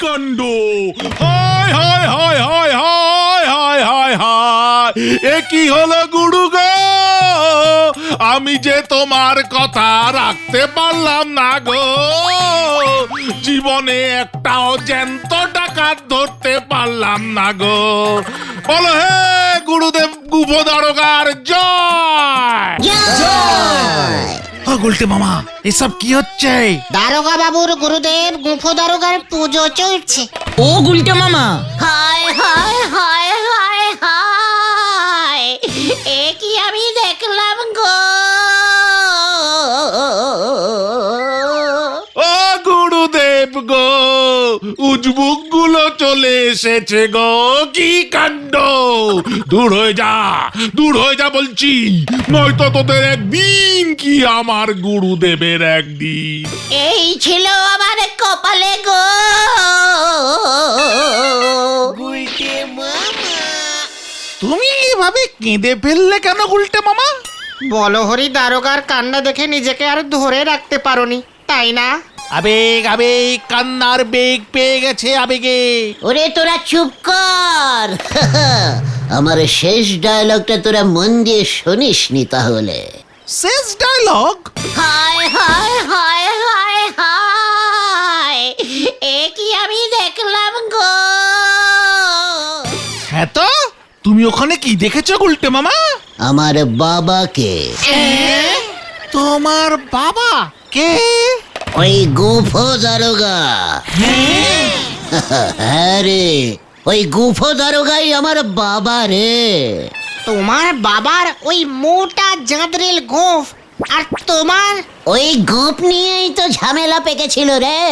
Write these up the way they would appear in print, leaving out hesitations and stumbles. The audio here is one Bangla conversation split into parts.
কাণ্ড! হায় হায় হায় হায় হায় হায় হায় হায়! এ কি হলো গুরু গো? আমি যে তোমার কথা রাখতে পারলাম না গো। জীবনে একটাও জ্যান্ত ডাকাত ধরতে পারলাম না গো। বলো হে গুরুদেব গুফো দারোগার জয়! গুলটে মামা, এসব কি হচ্ছে? দারোগা বাবুর গুরুদেব গুফো দারোগার পুজো চলছে। ও গুলটে মামা, হায় হায় হায় হায় হায়! এ কি আমি দেখলাম গো? ও গুরুদেব গো, উজবুক গুলো চলে এসেছে গো। কি কাণ্ড! দূর হয়ে যা বলছি, নয়তো তোদের একদিন কি আমার গুরুদেবের একদিন। এই ছিল আমার কপালে গো। তুমি এভাবে কেঁদে ফেললে কেন গুলটে মামা? বলহরি দারোগার কান্না দেখে নিজেকে আর ধরে রাখতে পারোনি, তাই না? আবেগ আবেগ, কান্নার বেগ পেয়ে গেছে আবেগে। ওরে তোরা চুপ কর। আমার শেষ ডায়লগটা তোরা মন দিয়ে শুনিসনি তাহলে? শেষ ডায়লগ? হায় হায় হায় হায় হায়! এ কি আমি দেখলাম গো? হ্যাঁ তো, তুমি ওখানে কি দেখেছো গুলটে মামা? আমার বাবাকে। তোমার বাবা কে? ওই গুফো দারোগা। হ্যাঁ রে, ওই গুফো দারোগাই আমার বাবা রে। তোমার বাবার ওই মোটা জাঁদরেল গোঁফ, আর তোমার ওই গোপ নিয়েই তো ঝামেলা পেকেছিল রে।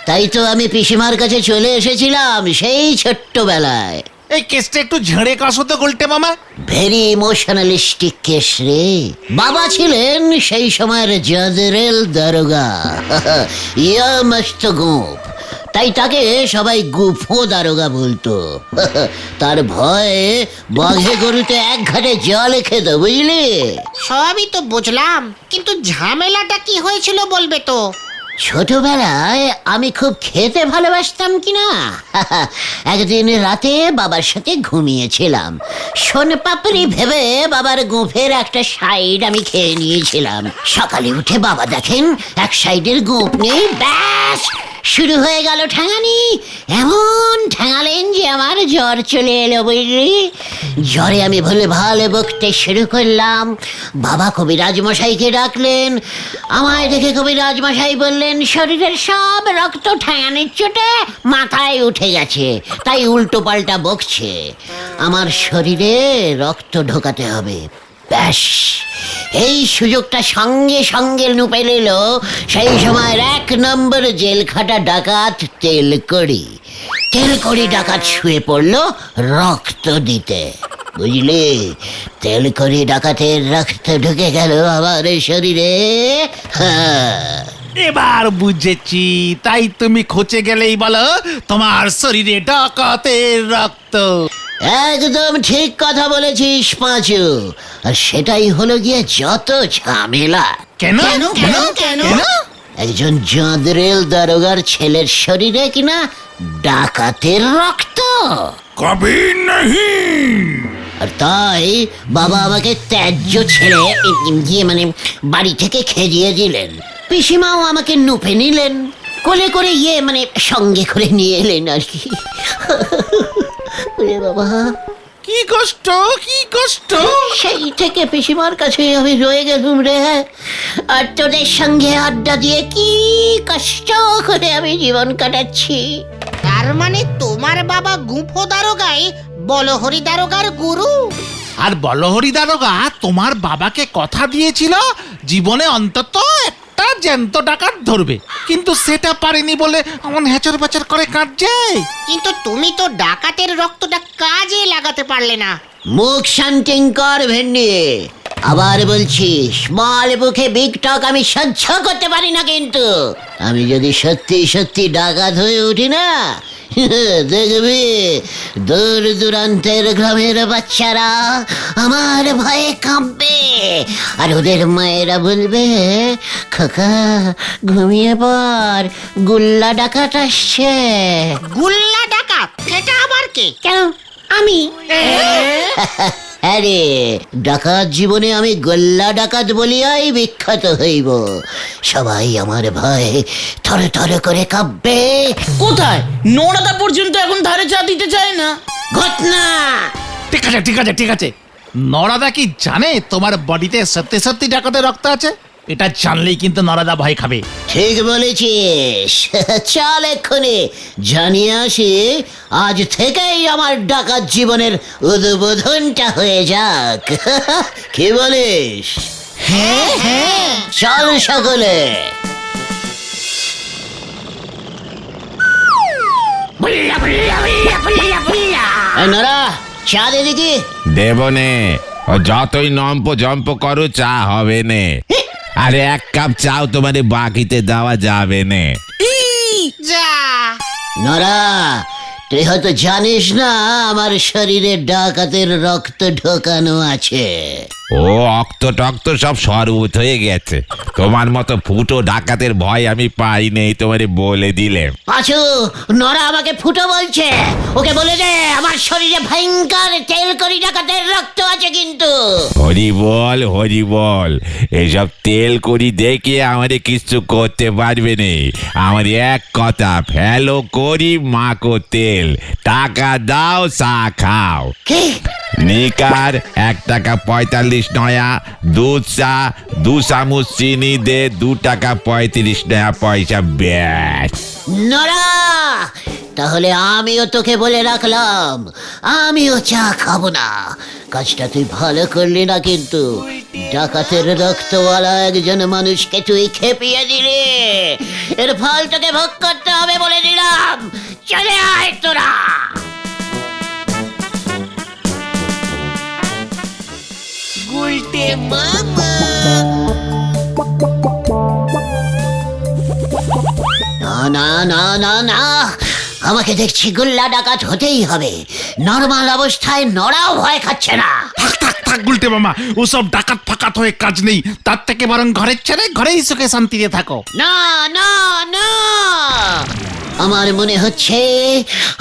তাই তো আমি পিসিমার কাছে চলে এসেছিলাম সেই ছোট্টবেলায়। এই কেসটা একটু ঝেড়ে কাশো তো গুলটে মামা। ভেরি ইমোশনালিস্টিক কেস রে। বাবা ছিলেন সেই সময়ের জাদরেল দারোগা। ইয়া মস্ত গোপ, তাই তাকে সবাই গুফো দারোগা বলতো। তার ভয়ে বাঘে গরুতে এক ঘাটে জল খেত, বুঝলি? সবই তো বুঝলাম, কিন্তু ঝামেলাটা কি হয়েছিল বলবে তো? ছোটবেলায় আমি খুব খেতে ভালোবাসতাম কিনা। একদিন রাতে বাবার সাথে ঘুমিয়েছিলাম। সোনপাপড়ি ভেবে বাবার গোঁফের একটা সাইড আমি খেয়ে নিয়েছিলাম। সকালে উঠে বাবা দেখেন এক সাইডের গোঁফ নেই। ব্যাস শুরু হয়ে গেল ঠ্যাঙানি। এমন ঠ্যাঙালেন যে আমার জ্বর চলে এলো, বুঝলি? জ্বরে আমি ভুলে ভালো বকতে শুরু করলাম। বাবা কবিরাজ মশাইকে ডাকলেন। আমায় দেখে কবিরাজ মশাই বললেন, শরীরের সব রক্ত ঠ্যাঙানির চোটে মাথায় উঠে গেছে, তাই উল্টো পাল্টা বকছে। আমার শরীরে রক্ত ঢোকাতে হবে। ব্যাস এই সুযোগটা সঙ্গে সঙ্গে নুপে নিল সেই সময়ের 1 নম্বর জেল খাটা ডাকাত তেলকড়ি ডাকাত শুয়ে পড়লো রক্ত দিতে, বুঝলি? তেলকড়ি ডাকাতের রক্ত ঢুকে গেল আমার শরীরে। এবার বুঝেছি, তাই তুমি খোঁচে গেলেই বলো তোমার শরীরে ডাকাতের রক্ত। একদম ঠিক কথা বলেছিস পাঁচু। আর সেটাই হলো গিয়ে যত ঝামেলা। কেন? একজন জাদরেল দারোগার ছেলের শরীরে কিনা ডাকাতের রক্ত। কবি নাহি। আর তাই বাবা আমাকে ত্যায্য ছেড়ে মানে বাড়ি থেকে খেদিয়ে দিলেন। পিসিমাও আমাকে নুপে নিলেন, কোলে করে মানে সঙ্গে করে নিয়ে এলেন আর কি। বাবা কি কষ্ট! সেই থেকে পিসিমার কাছে আমি রয়ে গেলুম রে। আর তোদের সঙ্গে আড্ডা দিয়ে কি কষ্ট করে আমি জীবন কাটাচ্ছি। তার মানে তোমার বাবা গুফো দারোগাই বলহরি দারোগার গুরু? আর বলহরি দারোগা তোমার বাবাকে কথা দিয়েছিল জীবনে অন্তত একটা জ্যান্ত ডাকাত ধরবে, কিন্তু সেটা পারেনি বলে এমন হেচর বেচর করে কাঁদছে। কিন্তু তুমি তো ডাকাতের রক্তটা কাজে লাগাতে পারলে না। মুখ শান্তিং কর ভেন্ডি। আবার বলছি, স্মল বুকে বিগ টক আমি সহ্য করতে পারি না। কিন্তু আমি যদি সত্যি সত্যি ডাকাত হয়ে উঠি না, দেখবি দূর দূরান্তের গ্রামের বাচ্চারা আমার ভয়ে কাঁপবে, আর ওদের মায়েরা বলবে, খোকা ঘুমিয়ে পর, গুল্লা ডাকাত আসছে। গুল্লা ডাকাত, এটা আবার কে? কেন আমি? আরে ডাকাত জীবনে আমি গোল্লা ডাকাত বলিয়াই বিখ্যাত হইব। সবাই আমার ভয়ে থরে থরে করে কাঁপবে। কোথায়? নোড়াদা পর্যন্ত এখন ধারে চা দিতে চায় না। ঘটনা ঠিক আছে ঠিক আছে ঠিক আছে, নরাদা কি জানে তোমার বডিতে সত্যি সত্যি ডাকাতের রক্ত আছে? এটা জানলেই কিন্তু নরাদা ভয় খাবে। ঠিক বলেছিস। চল এক্ষুনি জানিয়ে আসি, আজ থেকেই আমার ডাকাত জীবনের উদ্বোধনটা হয়ে যাক। কি বলিস? হ্যাঁ হ্যাঁ, চল সকলে। এই নরা, চা দে দেখি। দেবনে ও যতই নম্প জম্প করো চা হবে নে। আরে এক কাপ চাও তোমারে বাকিতে দেওয়া যাবে নে। যা, নরা, তুই হয়তো জানিস না আমার শরীরে ডাকাতের রক্ত ঢোকানো আছে। ও অক্ত টক্ত সব সরবত হয়ে গেছে। তোমার মতো ফুটো ডাকাতের ভয় আমি পাই নেই, তোমারে বলে দিলে। পাঁচু, নরা আমাকে ফুটো বলছে। ওকে বলে দে আমার শরীরে ভয়ঙ্কর তেলকড়ি ডাকাতের রক্ত আছে কিন্তু। হরি বল, এসব তেল করি দেখে আমারে কিছু করতে পারবে নে। আমার এক কথা, ফেলো করি মাকো তেল, টাকা দাও চা খাও। কি? নিকার 1 টাকা 45 নয়া, দুধ চা 2 চামচ চিনি দে, 2 টাকা 35 নয়া পয়সা ব্যাস। নরা, তাহলে আমিও তোকে বলে রাখলাম, আমিও চা খাবো না। কাজটা তুই ভালো করলি না কিন্তু। ডাকাতের রক্তওয়ালা একজন মানুষকে তুই খেপিয়ে দিলি। এর ফল তোকে ভোগ করতে হবে বলে দিলাম। চলে আয় তোরা। না না না না না, আমাকে দেখছি গুল্লা ডাকাত হতেই হবে। নর্মাল অবস্থায় নড়াও ভয় খাচ্ছে না। থাক থাক থাক গুলটে মামা, ওসব ডাকাত ফাকাত হয়ে কাজ নেই। তার থেকে বরং ঘরের ছেড়ে ঘরেই সুখে শান্তিতে থাকো। না না না, আমার মনে হচ্ছে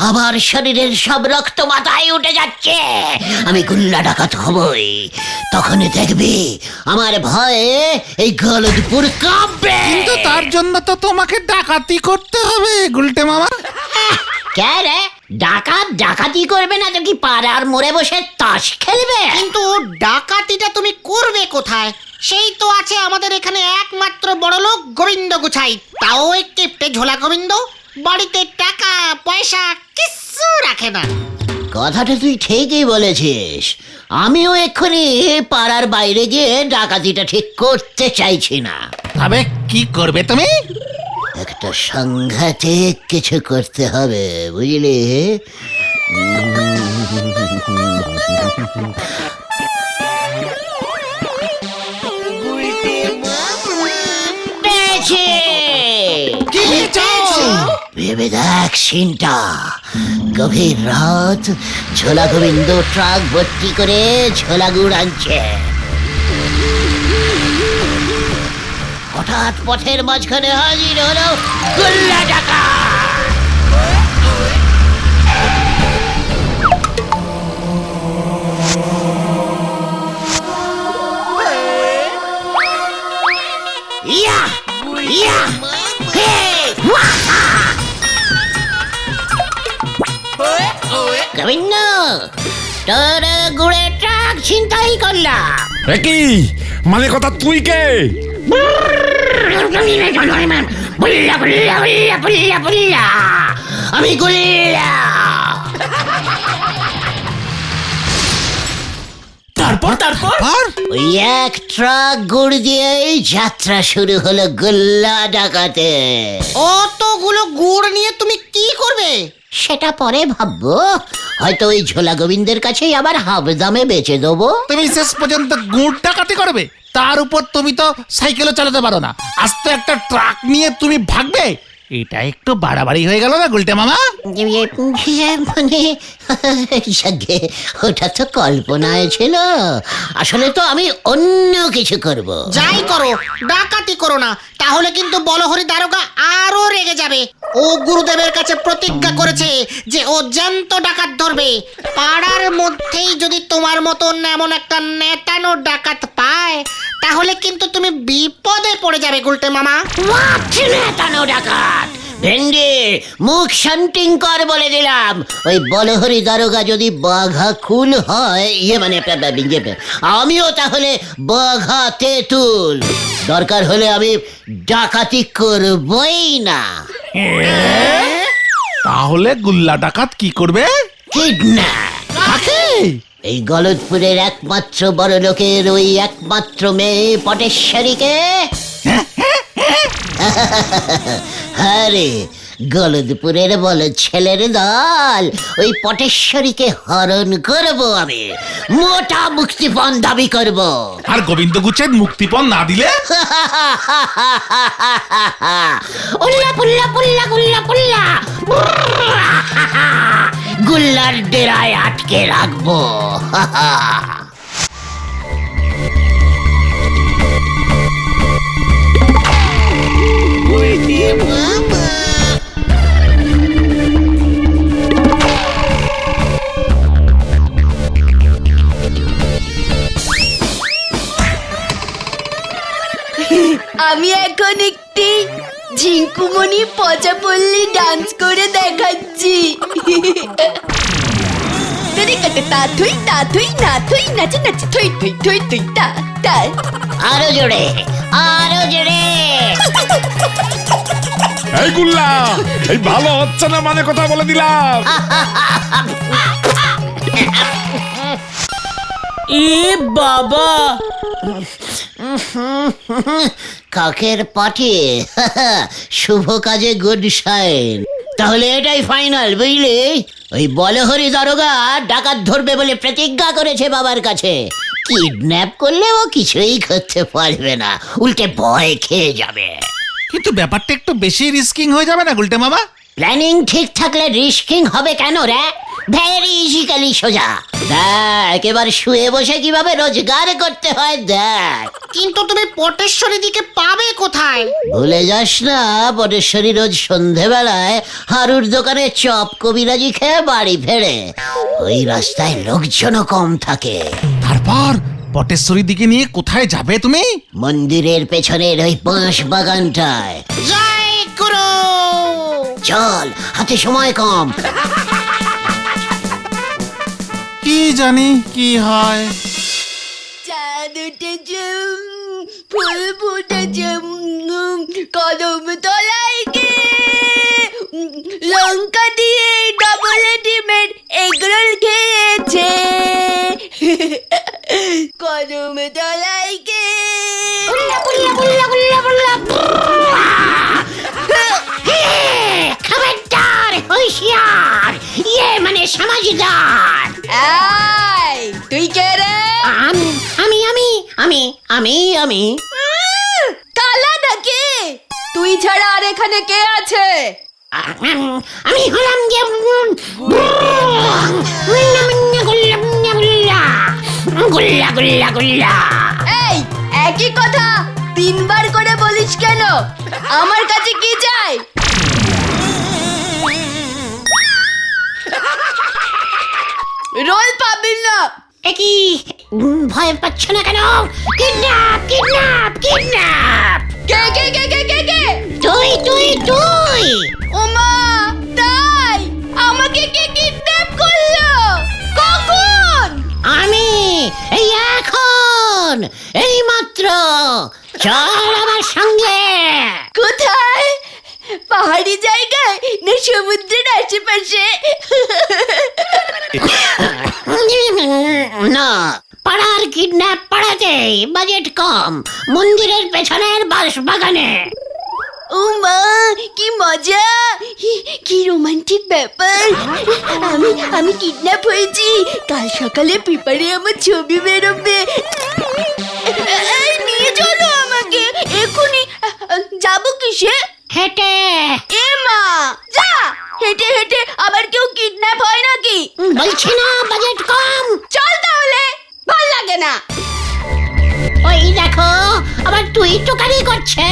আমার শরীরের সব রক্ত মাথায় উঠে যাচ্ছে। আমি গুল্লা ডাকাত হবই। তখন দেখবি আমার ভয়ে এই গলদপুর কাঁপবে। কিন্তু তার জন্য তো তোমাকে ডাকাতি করতে হবে গুলটে মামা। কে রে? ডাকাত ডাকাতি করবে না তো কি পাড়ার মোড়ে বসে তাস খেলবে? কিন্তু ডাকাতিটা তুমি করবে কোথায়? সেই তো আছে আমাদের এখানে একমাত্র বড় লোক গোবিন্দ গুছাই, তাও একটি ঝোলা গোবিন্দ। বাড়িতে টাকা পয়সা কিচ্ছু রাখে না। কথাটা তুই ঠিকই বলেছিস। আমিও এক্ষুনি পাড়ার বাইরে গিয়ে ডাকাতিটা ঠিক করতে চাইছি না। তবে কি করবে তুমি? একটা সাংঘাতিক কিছু করতে হবে, বুঝলি? পেয়েছি! ভেবে দেখ সিনটা। গভীর রাত, ঝোলা গোবিন্দ ট্রাক ভর্তি করে ঝোলা গুড় আনছে। হঠাৎ পথের মাঝখানে হাজির হলো গুল্লা ডাকাত। ইয়া ইয়া হে ওয়াহা! গোবিন্দ, তোর গুড়ে ট্রাক ছিনতাই করলাম। কি মানে কথা, তুই কে? আমি গুল্লা। তারপর তারপর ওই এক ট্রাক গুড় দিয়েই যাত্রা শুরু হলো গুল্লা ডাকাতে। অতগুলো গুড় নিয়ে তুমি কি করবে? সেটা পরে ভাববো। হয়তো ওই ঝোলা গোবিন্দের কাছেই আবার হাফ দামে বেচে দেবো। তুমি শেষ পর্যন্ত গুড় ডাকাতি করবে? তার উপর তুমি তো সাইকেলও চালাতে পারো না, আস্তে একটা ট্রাক নিয়ে তুমি ভাগবে? এটা একটু বাড়াবাড়ি হয়ে গেল না গুলটে মামা? মানে যাকে, ওটা তো কল্পনায় ছিল। আসলে তো আমি অন্য কিছু করব। যাই করো, ডাকাতি করো না, তাহলে কিন্তু বলহরি দারোগা আরো রেগে যাবে। ও গুরুদেবের কাছে প্রতিজ্ঞা করেছে যে ও জ্যান্ত ডাকাত ধরবে। পাড়ার মধ্যেই যদি তোমার মতন এমন একটা নেতানো ডাকাত পায়, তাহলে কিন্তু তুমি বিপদে পড়ে যাবে গুলটে মামা। নেতানো ডাকাত ভেন্ডি, মুখ শান্তিং কর বলে দিলাম। ওই বলহরি দারোগা যদি বাঘা কুল হয়, মানে আমিও তাহলে বাঘা তেঁতুল। দরকার হলে আমি ডাকাতি করবই না। তাহলে গুল্লা ডাকাত কি করবে? কিডন্যাপ। কাকে? এই গলদপুরের একমাত্র বড় লোকের ওই একমাত্র মেয়ে পটেশ্বরীকে। আরে গলদপুরের বলো ছেলের দল, ওই পটেশ্বরীকে হরণ করব আমি, মোটা মুক্তিপণ দাবি করব। আর গোবিন্দ গুচ্ছেদ মুক্তিপণ না দিলে? উল্লা পুল্লা পুল্লা গুল্লা পুল্লা, গুল্লার ডেরায় আটকে রাখবো। আমি এখন একটি ঝিঙ্কুমণি পচা পল্লী ডান্স করে দেখাচ্ছি। তাথুই তাথুই নাথুই নাচে নাচে থুই থুই থুই থুই তা তা। আরো জোরে, আরো জোরে। এই গুল্লা, এই ভালো হচ্ছে না মানে কথা বলে দিলাম। এ বাবা, কাকের পাঠে শুভ কাজে গুড সাইন। তাহলে এটাই ফাইনাল, বুঝলি? ওই বলহরি দারোগা ডাকাত ধরবে বলে প্রতিজ্ঞা করেছে বাবার কাছে। কিডন্যাপ করলে ও কিছুই করতে পারবে না, উল্টে ভয় খেয়ে যাবে। কিন্তু ব্যাপারটা একটু বেশি রিস্কিং হয়ে যাবে না গুলটে মামা? প্ল্যানিং ঠিক থাকলে রিস্কিং হবে কেন রে? ভেরি ইজিক্যালি সোজা। দেখ এবার শুয়ে বসে কিভাবে রোজগার করতে হয় দেখ। কিন্তু তুমি পটেশ্বরী দিকে পাবে কোথায়? ভুলে যাস না, পটেশ্বরী রোজ সন্ধেবেলায় হারুর দোকানে চপ কবিরাজি খেয়ে বাড়ি ফেরে। ওই রাস্তায় লোকজনও কম থাকে। তারপর পটেশ্বরীর দিকে নিয়ে কোথায় যাবে তুমি? মন্দিরের পেছনের ওই বাঁশ বাগানটায়। জয় গুরু। চল, হাতে সময় কম। কি জানি কি হয়। চাঁদ উঠেছে, ফুল ফুটেছে, কদম তলায় গে লঙ্কা দিয়ে ডবল ডিমের এগরোল খেয়েছে। কদম তলায় গে খবরদার, হুঁশিয়ার, ইয়ে মানে সমাজদার। এই, তুই কে রে? আমি আমি আমি আমি আমি আমি কালা নাকি? তুই ছাড়া আর এখানে কে আছে? আমি হলাম যে গুল্লা গুল্লা গুল্লা। এই, একই কথা তিনবার করে বলিস কেন? আমার কাছে কি চাই? রোল পাবি না। একই ভয় পাচ্ছ না কেন? Kidnap kidnap kidnap. কে কে কে কে কে কে? তুই তুই তুই। ওমা, তাই আমাকে কে কিডন্যাপ করলো? কখন? আমি এই এখন, এই মাত্র। চল আমার সঙ্গে। কোথায়? পাহাড়ি জায়গায় না সমুদ্রের আশেপাশে? না, পাড়ার কিডন্যাপ পাড়াতেই, বাজেট কম, মন্দিরের পেছনের বাঁশ বাগানে। ও মা, কি মজা, কি রোমান্টিক ব্যাপার। আমি কিডন্যাপ হয়েছি। কাল সকালে পেপারে আমার ছবি বেরোবে। এই, নিয়ে চলো আমাকে এক্ষুনি। যাবো কিসে? হেঁটে। এ হেঁটে হেঁটে আবার কেউ কিডন্যাপ হয় নাকি? বলছি না বাজেট কম। চল তাহলে, ভাল লাগে না। ওই দেখো আবার তুই টোকারি করছে।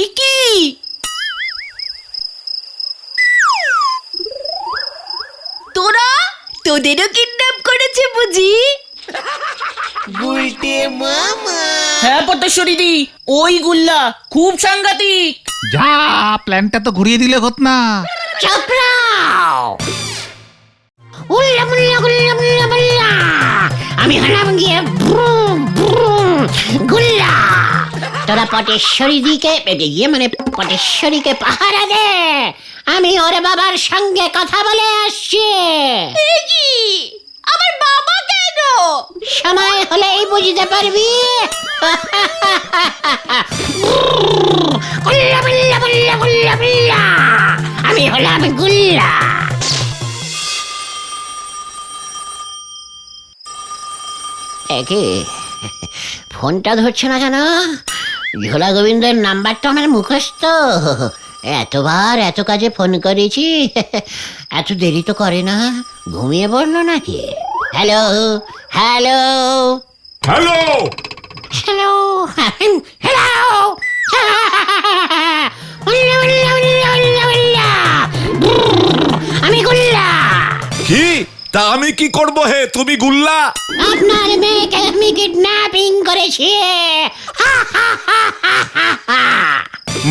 ইকি তোরা, তোদেরও কিডন্যাপ করেছে বুঝি? হ্যাঁ পটেশ্বরী দি, ওই গুল্লা খুব সাংঘাতিক। যা, প্ল্যানটা তো ঘুরিয়ে দিলে হত না। চাপড়াও উল্লা মুল্লা গুল্লা মুল্লা মুল্লা। আমি হলাম গিয়ে ব্রুম ব্রুম গুল্লা। তোরা পটেশ্বরী দিকে মানে পটেশ্বরীকে পাহারা দে, আমি ওর বাবার সঙ্গে কথা বলে আসছি। এ কি? আমার বাবা কেন? সময় হলেই বুঝতে পারবি। গুল্লা মুল্লা মুল্লা গুল্লা মুল্লা। আমি হলাম গুল্লা। একে ফোনটা ধরছে না কেন? ঝোলা গোবিন্দের নাম্বারটা আমার মুখস্থ। এতবার এত কাজে ফোন করেছি, এত দেরি তো করে না। ঘুমিয়ে পড়লো নাকি? Hello hello hello, hello hello. আমি গুল্লা। কি? তা আমি কি করব হে? তুমি গুল্লা? আপনার মেয়েকে আমি কিডন্যাপিং করেছি।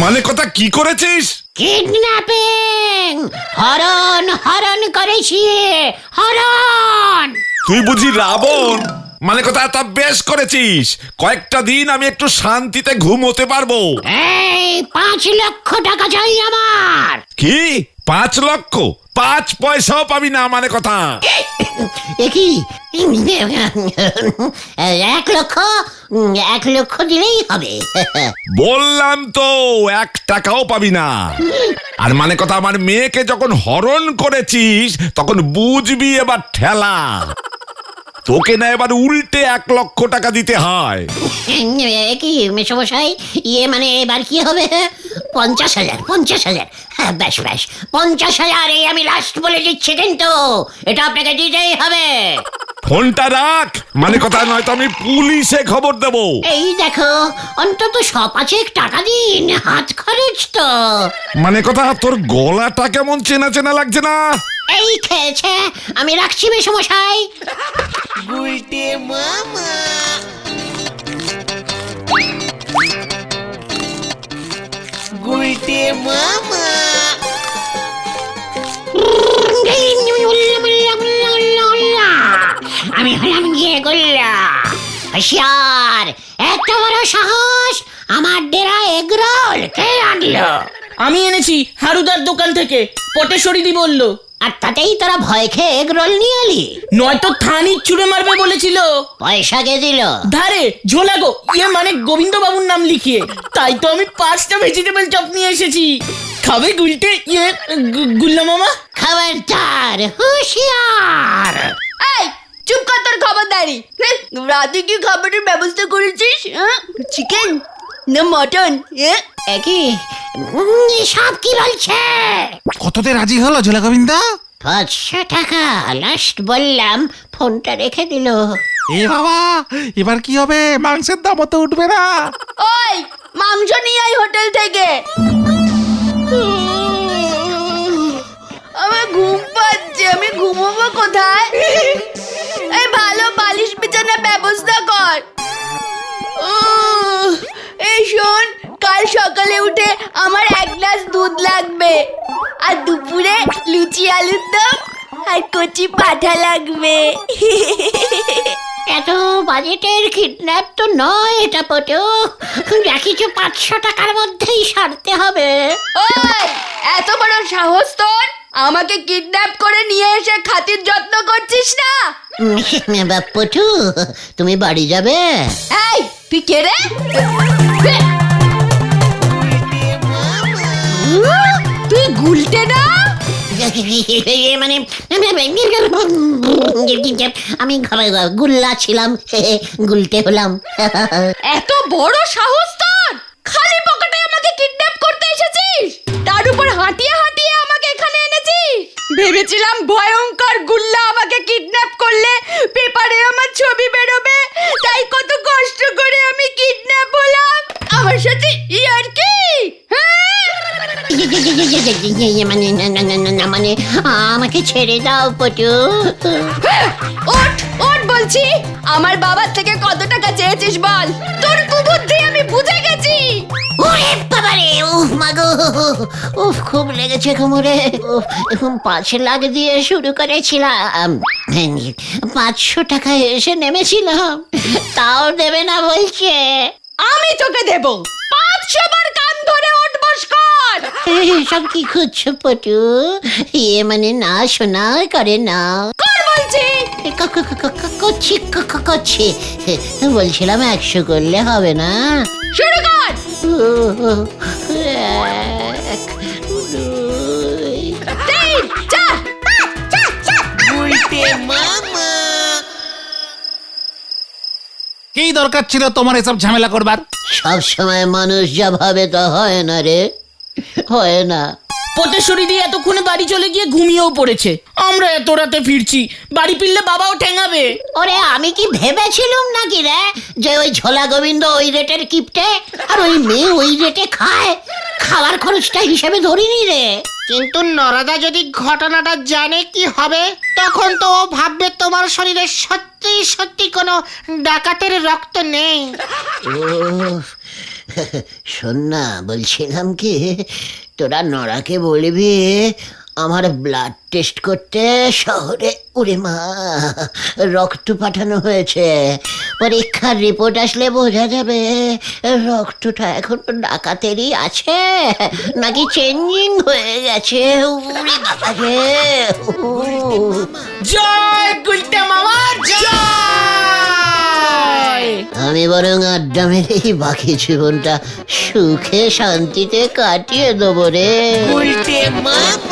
মানে কথা কি করেছিস? কিডন্যাপিং, হরণ হরণ করেছি, হরণ। তুই বুঝি রাবণ? মানে কথা তা বেশ করেছিস। কয়েকটা দিন আমি একটু শান্তিতে ঘুমোতে পারবো। এই 5 লক্ষ টাকা চাই আমার। কি? 5 লক্ষ? 5 পয়সাও পাবি না মানে কথা। কি 1 লক্ষ? 1 লক্ষ দিলেই হবে। বললাম তো 1 টাকাও পাবি না। আর মানে কথা আমার মেয়েকে যখন হরণ করেছিস তখন বুঝবি এবার ঠেলা। তোকে না এবার উল্টে 1 লক্ষ টাকা দিতে হয়। কি মেশমশাই, ইয়ে মানে এবার কি হবে? 50,000 50,000। হ্যাঁ বেশ বেশ 50,000 এই আমি লাস্ট বলে দিচ্ছি, কিন্তু এটা আপনাকে দিতেই হবে। ফোনটা রাখ, মানে কথা নয়তো আমি পুলিশে খবর দেব। এই দেখো অন্তত 5 টাকা দিন, হাত খরচ তো। মানে কথা তোর গলাটা কেমন চেনা চেনা লাগছে না? এই খেয়েছে, আমি রাখছি মেশমশাই। আমি হলাম গিয়ে গোল্লা। হুঁশিয়ার, এত বড় সাহস! আমার ডেরা এগরোল কে আনলো? আমি এনেছি হারুদার দোকান থেকে, পটেশ্বরী দি বলল। আর তাতেই তোরা ভয় খেয়ে এগরোল নিয়ে এলি? নয়তো থানি চুড়ে মারবে বলেছিল। পয়সা কে দিল? ধারে ঝোলাগো, ইয়ে মানে গোবিন্দ বাবুর নাম লিখিয়ে। তাই তো আমি 5টা ভেজিটেবল চপ নিয়ে এসেছি। খাবে গুলটে, ইয়ে গুল্লা মামা? খবরদার, হুঁশিয়ার! এই চুপ কর, তোর খবরদারি। রাতে কি খাবারের ব্যবস্থা করেছিস? চিকেন না মটন? একই সব কি বলছে? কততে রাজি হলো ঝোলা গোবিন্দা? 500 টাকা লাস্ট বললাম, ফোনটা রেখে দিল। এ বাবা, এবার কি হবে? মাংসের দামও তো উঠবে না। ওই মাংস নিয়ে আয় হোটেল থেকে। আমার ঘুম পাচ্ছে, আমি ঘুমোবো কোথায়? এই ভালো বালিশ বিছানার ব্যবস্থা কর। এই শোন, কাল সকালে উঠে আমার 1 গ্লাস দুধ লাগবে, আর দুপুরে লুচি আলুর দম আর কচি পাঠা লাগবে। এত বাজেটের কিডন্যাপ তো নয় এটা পটু। যা কিছু 500 টাকার মধ্যেই সারতে হবে। ওই এত বড় সাহস তোর! আমাকে কিডন্যাপ করে নিয়ে এসে খাতির যত্ন করছিস না? পটু, তুমি বাড়ি যাবে? এই তুই কে রে? তুই গুলটে না? মানে আমি গুল্লা ছিলাম, গুলটে হলাম। এত বড় সাহস তোর! খালি পকেটে আমাকে কিডন্যাপ করতে এসেছিস, তার উপর হাঁটিয়ে হাঁটিয়ে আমাকে এখানে এনেছিস। ভেবেছিলাম ভয়ঙ্কর গুল্লা আমাকে কিডন্যাপ করলে পেপারে আমার ছবি বেরোবে, তাই কত কষ্ট করে আমি কিডন্যাপ হলাম। আমার সাথে ইয়ার কি? মানে মানে আমাকে ছেড়ে দাও পটু। ওঠ ওঠ বলছি, আমার বাবার থেকে কত টাকা চেয়েছিস বল, তোর কুবুদ্ধি আমি বুঝে গেছি। ওরে বাবারে, উফ মাগো, উফ খুব লেগেছে কোমরে। উফ, 5 লাখ দিয়ে শুরু করেছিলাম, 500 টাকা এসে নেমেছিলাম, তাও দেবে না বলছে। আমি তোকে দেব 500 বার কান ধরে ওঠ বস কর। সব কি খুঁজছো পটু? মানে না শোনা করে না। কর বলছি। করছি করছি, বলছিলাম 100 করলে হবে না? শুরু কর। 1, 2, 3, 4, 5। কি দরকার ছিল তোমার এসব ঝামেলা করবার? সব সময় মানুষ যা ভাবে তা হয় না রে, হয় না। পটেশ্বরী দিয়ে এতক্ষণে বাড়ি চলে গিয়ে ঘুমিয়েও পড়েছে। আমরা এত রাতে ফিরছি, বাড়ি ফিরলে বাবাও ঠেঙাবে। ওরে আমি কি ভেবেছিলুম নাকি রে যে ওই ঝোলা গোবিন্দ ওই রেটের কিপটে আর ওই মেয়ে ওই রেটে খায়? খাবার খরচটা হিসেবে ধরিনি রে। কিন্তু নরাদা যদি ঘটনাটা জানে কি হবে? তখন তো ও ভাববে তোমার শরীরে সত্যি সত্যি কোনো ডাকাতের রক্ত নেই। শোন না, বলছিলাম কি, তোরা নড়াকে বলবি আমার ব্লাড টেস্ট করতে শহরে, ওরে মা, রক্ত পাঠানো হয়েছে। পরীক্ষার রিপোর্ট আসলে বোঝা যাবে রক্তটা এখনো ডাকাতেরই আছে নাকি চেঞ্জিং হয়ে গেছে। ওরে বাবা রে, জয় গুলটে মামা জয়। আমি বরং আড্ডা মেরেই বাকি জীবনটা সুখে শান্তিতে কাটিয়ে দেবো রে। গুলটে মামা।